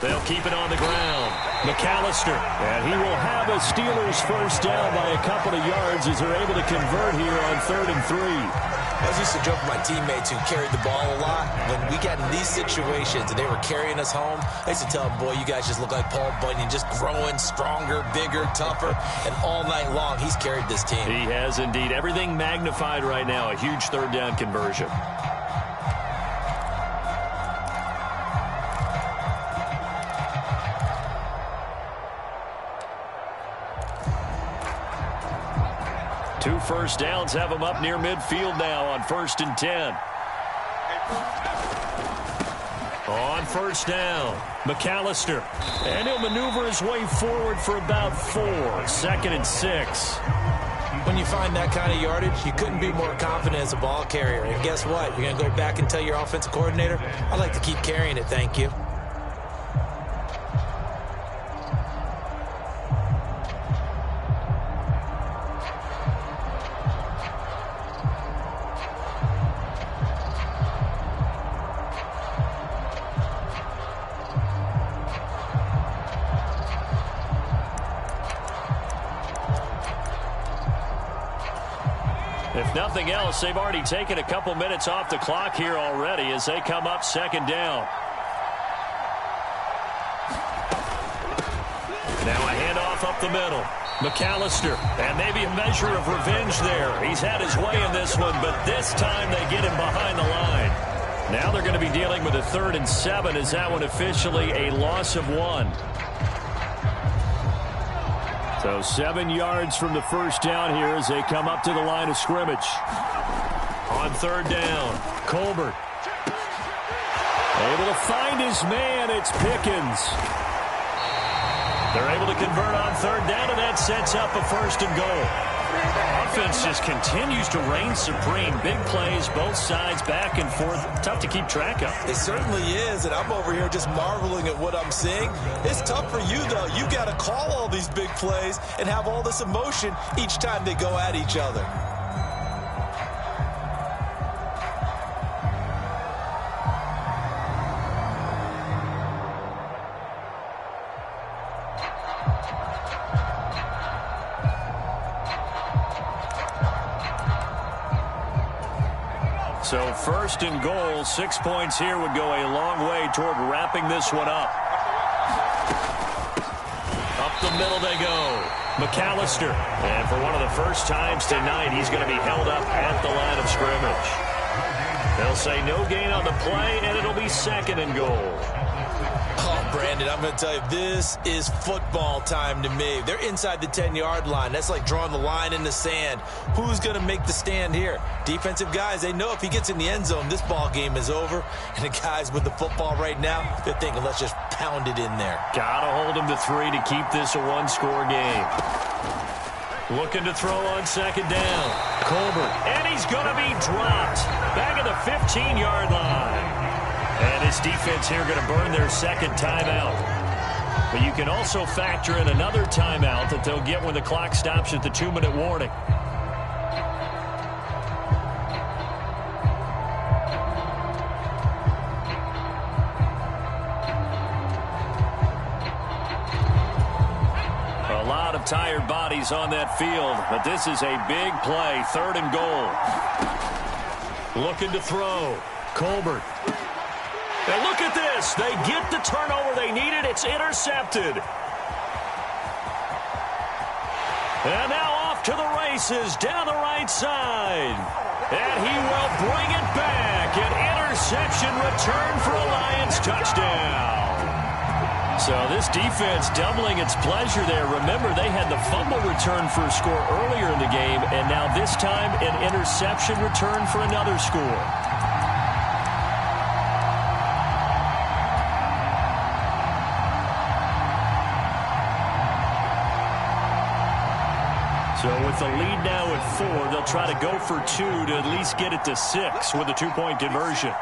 They'll keep it on the ground. McAllister. And he will have a Steelers first down by a couple of yards as they're able to convert here on 3rd and 3. I was used to joke with my teammates who carried the ball a lot. When we got in these situations and they were carrying us home, I used to tell them, boy, you guys just look like Paul Bunyan, just growing stronger, bigger, tougher. And all night long, he's carried this team. He has indeed. Everything magnified right now. A huge 3rd down conversion. Two first downs have him up near midfield now on 1st and 10. On 1st down, McAllister. And he'll maneuver his way forward for about 4. 2nd and 6. When you find that kind of yardage, you couldn't be more confident as a ball carrier. And guess what? You're going to go back and tell your offensive coordinator, I'd like to keep carrying it, thank you. If nothing else, they've already taken a couple minutes off the clock here already as they come up 2nd down. Now a handoff up the middle. McAllister, and maybe a measure of revenge there. He's had his way in this one, but this time they get him behind the line. Now they're going to be dealing with a 3rd and 7. Is that one officially a loss of 1? So 7 yards from the first down here as they come up to the line of scrimmage. On 3rd down, Colbert. Able to find his man. It's Pickens. They're able to convert on 3rd down, and that sets up a 1st and goal. Offense just continues to reign supreme. Big plays, both sides, back and forth. Tough to keep track of. It certainly is, and I'm over here just marveling at what I'm seeing. It's tough for you, though. You got to call all these big plays and have all this emotion each time they go at each other. So 1st and goal, 6 points here would go a long way toward wrapping this one up. Up the middle they go. McAllister. And for one of the first times tonight, he's going to be held up at the line of scrimmage. They'll say no gain on the play, and it'll be 2nd and goal. Oh, Brandon, I'm going to tell you, this is football time to me. They're inside the 10-yard line. That's like drawing the line in the sand. Who's going to make the stand here? Defensive guys, they know if he gets in the end zone, this ball game is over. And the guys with the football right now, they're thinking, let's just pound it in there. Got to hold him to 3 to keep this a one-score game. Looking to throw on 2nd down. Colbert, and he's going to be dropped. Back at the 15-yard line. And his defense here going to burn their 2nd timeout. But you can also factor in another timeout that they'll get when the clock stops at the 2-minute warning. A lot of of tired bodies on that field, but this is a big play, 3rd and goal. Looking to throw. Colbert. And look at this. They get the turnover they needed. It's intercepted. And now off to the races down the right side. And he will bring it back. An interception return for a Lions touchdown. So this defense doubling its pleasure there. Remember, they had the fumble return for a score earlier in the game, and now this time an interception return for another score. So with the lead now at 4, they'll try to go for 2 to at least get it to 6 with a 2-point conversion.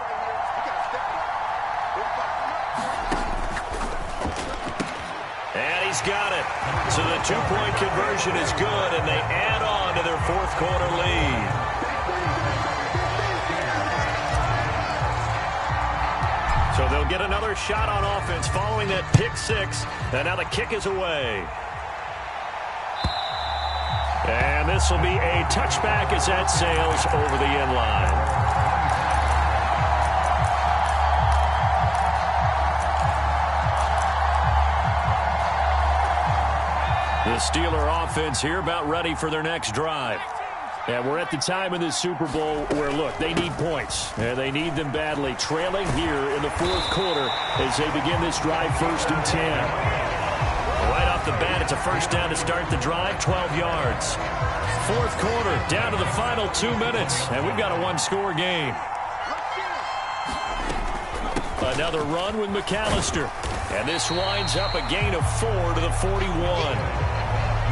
And he's got it. So the 2-point conversion is good, and they add on to their 4th quarter lead. So they'll get another shot on offense following that pick 6, and now the kick is away. And this will be a touchback as that sails over the end line. The Steeler offense here about ready for their next drive. And we're at the time in this Super Bowl where, look, they need points. And they need them badly. Trailing here in the 4th quarter as they begin this drive 1st and 10. Right off the bat, it's a 1st down to start the drive, 12 yards. 4th quarter, down to the final 2 minutes, and we've got a 1-score game. Another run with McAllister, and this winds up a gain of 4 to the 41.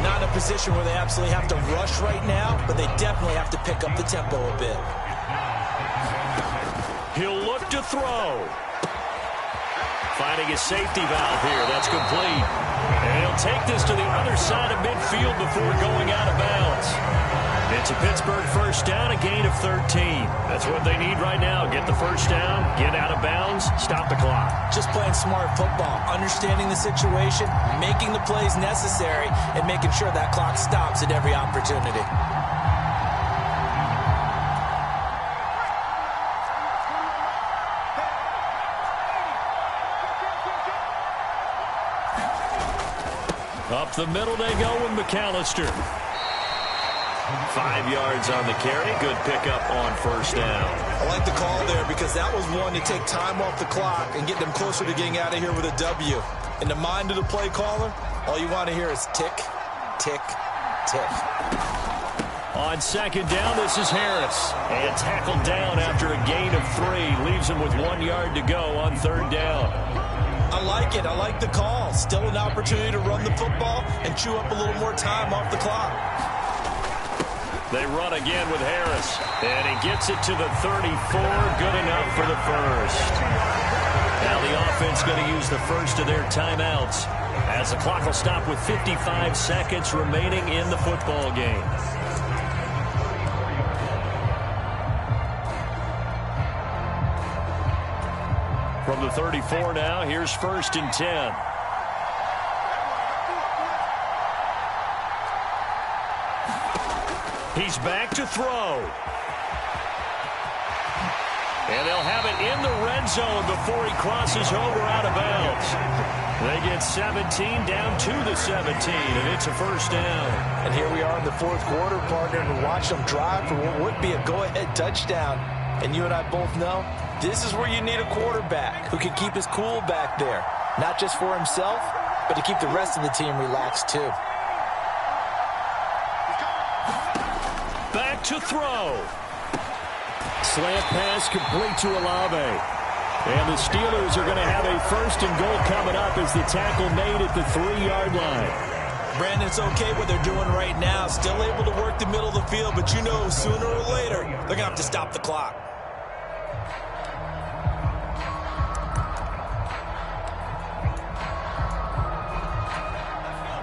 Not in a position where they absolutely have to rush right now, but they definitely have to pick up the tempo a bit. He'll look to throw. Finding his safety valve here. That's complete. And he'll take this to the other side of midfield before going out of bounds. It's a Pittsburgh 1st down, a gain of 13. That's what they need right now. Get the 1st down, get out of bounds, stop the clock. Just playing smart football, understanding the situation, making the plays necessary, and making sure that clock stops at every opportunity. Up the middle they go with McAllister. 5 yards on the carry. Good pickup on 1st down. I like the call there because that was one to take time off the clock and get them closer to getting out of here with a W. In the mind of the play caller, all you want to hear is tick, tick, tick. On 2nd down, this is Harris. And tackled down after a gain of 3. Leaves him with 1 yard to go on 3rd down. I like it. I like the call. Still an opportunity to run the football and chew up a little more time off the clock. They run again with Harris. And he gets it to the 34. Good enough for the 1st. Now the offense going to use the 1st of their timeouts as the clock will stop with 55 seconds remaining in the football game. From the 34 now, here's 1st and 10. He's back to throw. And they'll have it in the red zone before he crosses over out of bounds. They get 17 down to the 17, and it's a 1st down. And here we are in the 4th quarter, partner, and watch them drive for what would be a go-ahead touchdown. And you and I both know this is where you need a quarterback who can keep his cool back there. Not just for himself, but to keep the rest of the team relaxed too. Back to throw. Slant pass complete to Olave. And the Steelers are going to have a 1st and goal coming up as the tackle made at the 3-yard line. Brandon, it's okay what they're doing right now. Still able to work the middle of the field, but you know sooner or later they're going to have to stop the clock.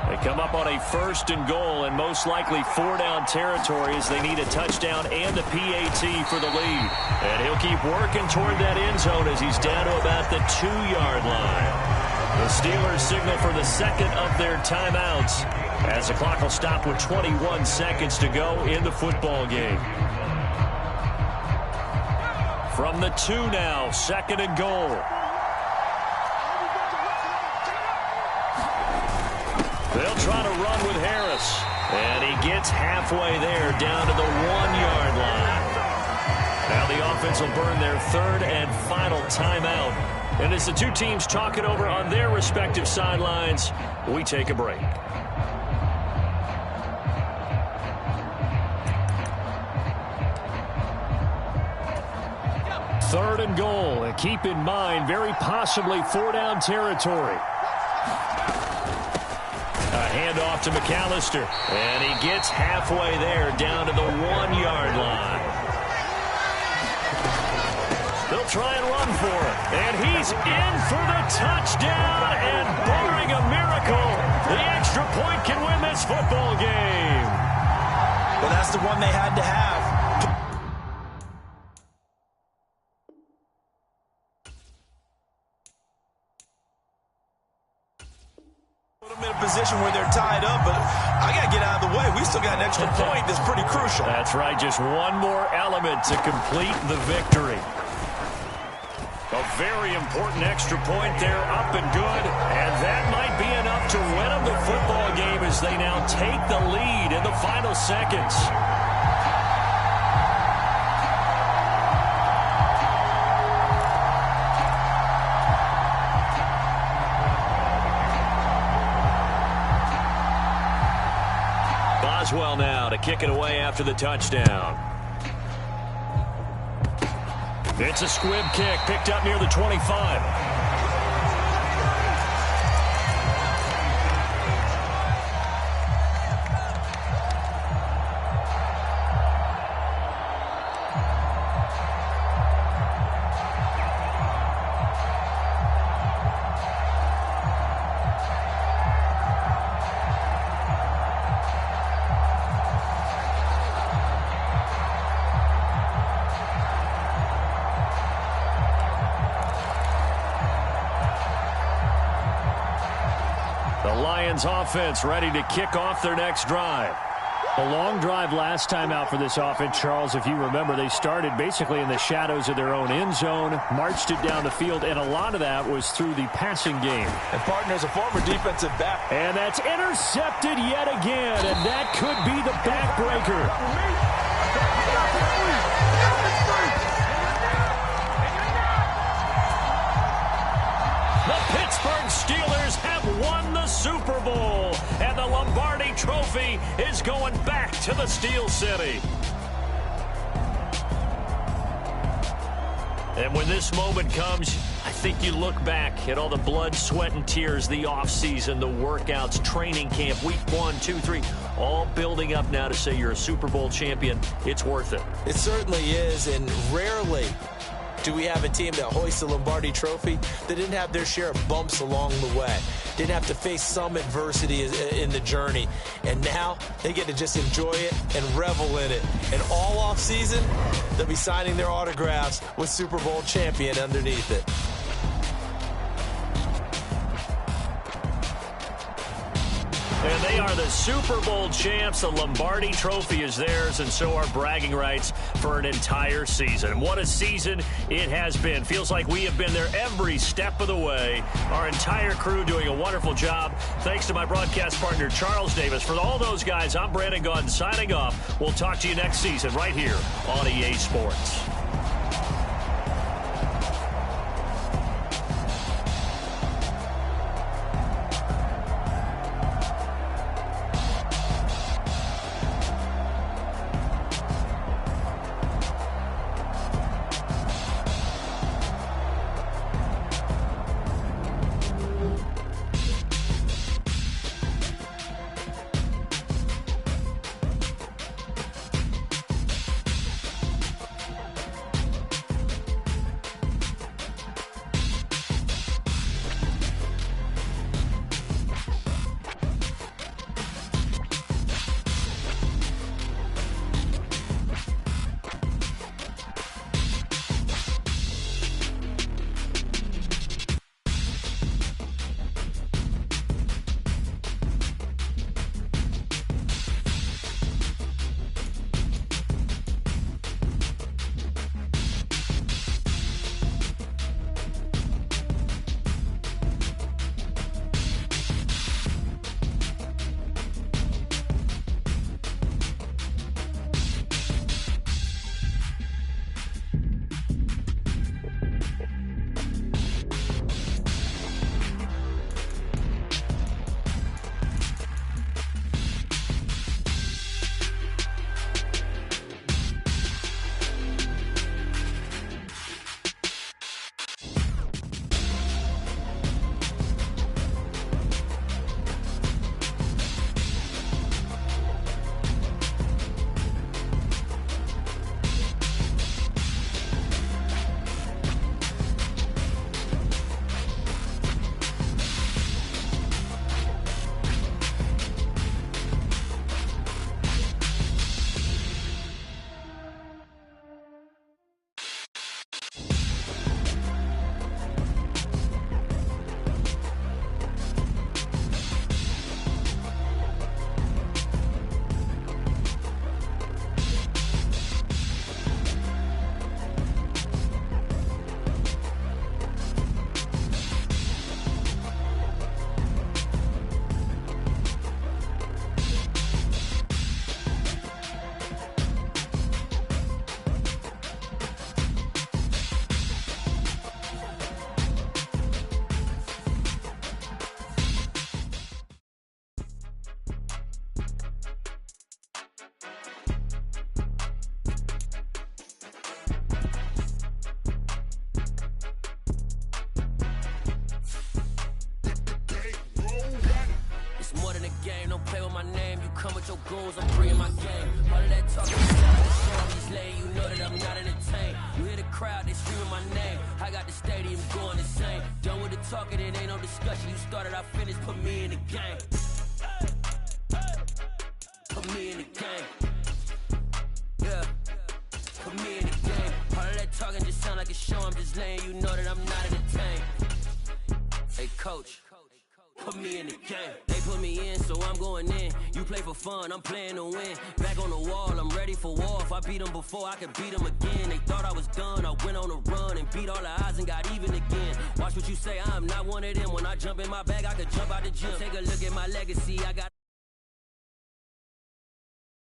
They come up on a 1st and goal and most likely 4-down territory as they need a touchdown and a PAT for the lead. And he'll keep working toward that end zone as he's down to about the 2-yard line. The Steelers signal for the second of their timeouts as the clock will stop with 21 seconds to go in the football game. From the 2 now, second and goal. They'll try to run with Harris. And he gets halfway there down to the 1-yard line. Now the offense will burn their third and final timeout. And as the two teams talk it over on their respective sidelines, we take a break. Third and goal. And keep in mind, very possibly 4-down territory. A handoff to McAllister. And he gets halfway there down to the 1-yard line. They'll try and run for it. And he's in for the touchdown. And barring a miracle, the extra point can win this football game. Well, that's the one they had to have. Put them in a position where they're tied up, but I got to get out of the way. We still got an extra point that's pretty crucial. That's right, just one more element to complete the victory. A very important extra point there, up and good. And that might be enough to win them the football game as they now take the lead in the final seconds. Boswell now to kick it away after the touchdown. It's a squib kick picked up near the 25. Offense ready to kick off their next drive. A long drive last time out for this offense, Charles. If you remember, they started basically in the shadows of their own end zone, marched it down the field, and a lot of that was through the passing game. And partner's a former defensive back. And that's intercepted yet again, and that could be the backbreaker. The Pittsburgh Steelers have won the Super Bowl, and the Lombardi Trophy is going back to the Steel City. And when this moment comes, I think you look back at all the blood, sweat, and tears, the offseason, the workouts, training camp, week 1, 2, 3, all building up now to say you're a Super Bowl champion. It's worth it. It certainly is, and rarely do we have a team that hoists the Lombardi Trophy that didn't have their share of bumps along the way, didn't have to face some adversity in the journey, and now they get to just enjoy it and revel in it. And all offseason, they'll be signing their autographs with Super Bowl champion underneath it. And they are the Super Bowl champs. The Lombardi Trophy is theirs, and so are bragging rights for an entire season. What a season it has been. Feels like we have been there every step of the way. Our entire crew doing a wonderful job. Thanks to my broadcast partner, Charles Davis. For all those guys, I'm Brandon Gaudin signing off. We'll talk to you next season right here on EA Sports. play with my name, you come with your goons, I'm bringing my game. All of that talking, show I'm just laying, you know that I'm not entertained. You hear the crowd, they screaming my name. I got the stadium going insane. Done with the talking, it ain't no discussion. You started, I finished, put me in the game. Put me in the game. Yeah. Put me in the game. All of that talking just sound like a show, I'm just laying, you know that I'm not entertained. Hey, coach. Put me in the game. They put me in, so I'm going in. You play for fun, I'm playing to win. Back on the wall, I'm ready for war. If I beat them before, I could beat them again. They thought I was done, I went on a run and beat all the odds and got even again. Watch what you say, I'm not one of them. When I jump in my bag, I could jump out the gym. Take a look at my legacy, I got